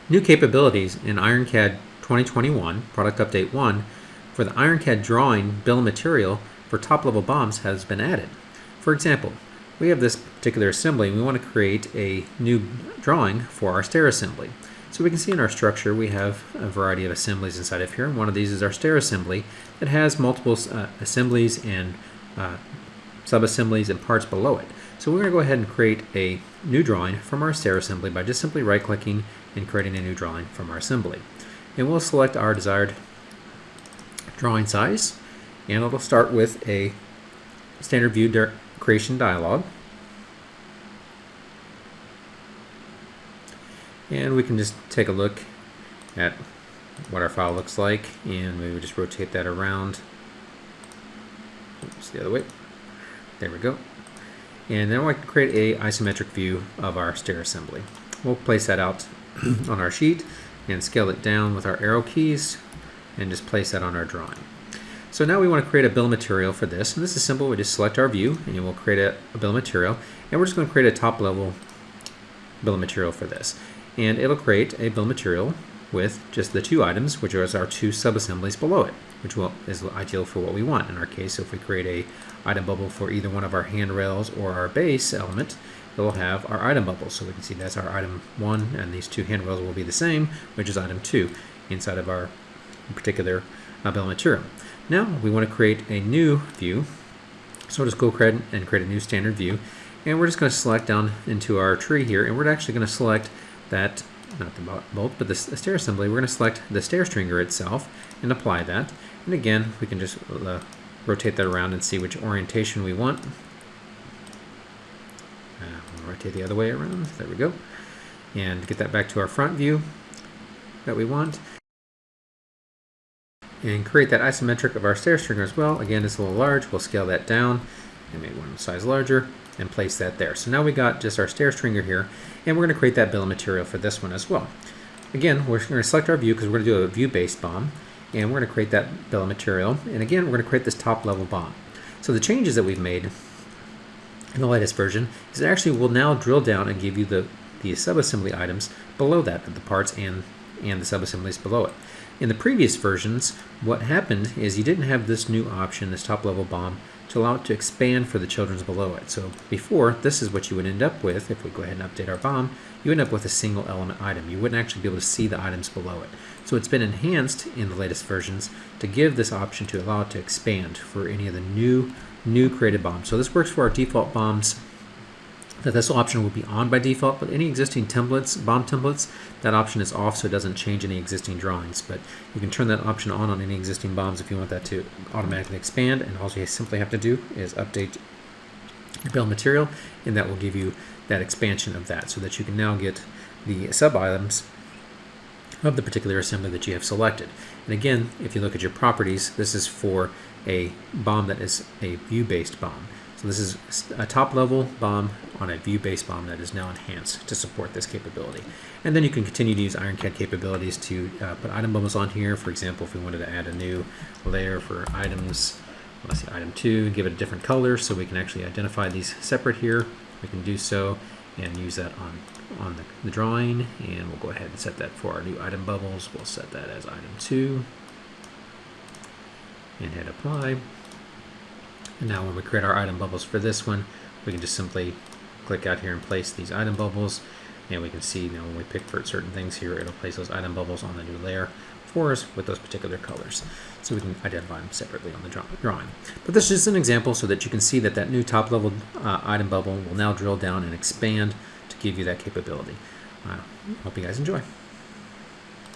New capabilities in IronCAD 2021, Product Update 1, for the IronCAD drawing bill of material for top-level BOMs has been added. For example, we have this particular assembly and we want to create a new drawing for our stair assembly. So we can see in our structure we have a variety of assemblies inside of here. One of these is our stair assembly that has multiple assemblies and sub-assemblies and parts below it. So we're going to go ahead and create a new drawing from our stair assembly by just simply right-clicking and creating a new drawing from our assembly. And we'll select our desired drawing size, and it'll start with a standard view creation dialog. And we can just take a look at what our file looks like, and maybe just rotate that around. Oops, the other way. There we go. And then we can create a isometric view of our stair assembly. We'll place that out on our sheet and scale it down with our arrow keys and just place that on our drawing. So now we want to create a bill of material for this, and this is simple. We just select our view and we'll create a bill of material, and we're just going to create a top level bill of material for this, and it'll create a bill of material with just the two items, which are our two sub-assemblies below it, which is ideal for what we want. In our case, if we create a item bubble for either one of our handrails or our base element, it will have our item bubble. So we can see that's our item 1, and these two handrails will be the same, which is item 2 inside of our particular bill of material. Now we want to create a new view, so we'll just go ahead and create a new standard view, and we're just going to select down into our tree here, and we're actually going to select that, not the bolt, but the stair assembly. We're going to select the stair stringer itself and apply that. And again, we can just rotate that around and see which orientation we want. We'll rotate the other way around. There we go. And get that back to our front view that we want. And create that isometric of our stair stringer as well. Again, it's a little large. We'll scale that down and make one size larger and place that there. So now we got just our stair stringer here, and we're going to create that bill of material for this one as well. Again, we're going to select our view because we're going to do a view-based BOM, and we're going to create that bill of material. And again, we're going to create this top-level BOM. So the changes that we've made in the latest version is it actually will now drill down and give you the sub-assembly items below that, the parts and the sub-assemblies below it. In the previous versions, what happened is you didn't have this new option, this top-level BOM, to allow it to expand for the children's below it. So before, this is what you would end up with. If we go ahead and update our BOM, you end up with a single element item. You wouldn't actually be able to see the items below it. So it's been enhanced in the latest versions to give this option to allow it to expand for any of the new created BOMs. So this works for our default BOMs. This option will be on by default, but any existing templates, BOM templates, that option is off, so it doesn't change any existing drawings. But you can turn that option on any existing BOMs if you want that to automatically expand, and all you simply have to do is update your bill of material, and that will give you that expansion of that, so that you can now get the sub-items of the particular assembly that you have selected. And again, if you look at your properties, this is for a BOM that is a view-based BOM. So this is a top-level BOM on a view-based BOM that is now enhanced to support this capability. And then you can continue to use IronCAD capabilities to put item bubbles on here. For example, if we wanted to add a new layer for items, let's see, item 2, give it a different color so we can actually identify these separate here. We can do so and use that on the drawing. And we'll go ahead and set that for our new item bubbles. We'll set that as item 2 and hit apply. And now when we create our item bubbles for this one, we can just simply click out here and place these item bubbles, and we can see now when we pick for certain things here, it'll place those item bubbles on the new layer for us with those particular colors. So we can identify them separately on the drawing. But this is just an example so that you can see that that new top level item bubble will now drill down and expand to give you that capability. Hope you guys enjoy.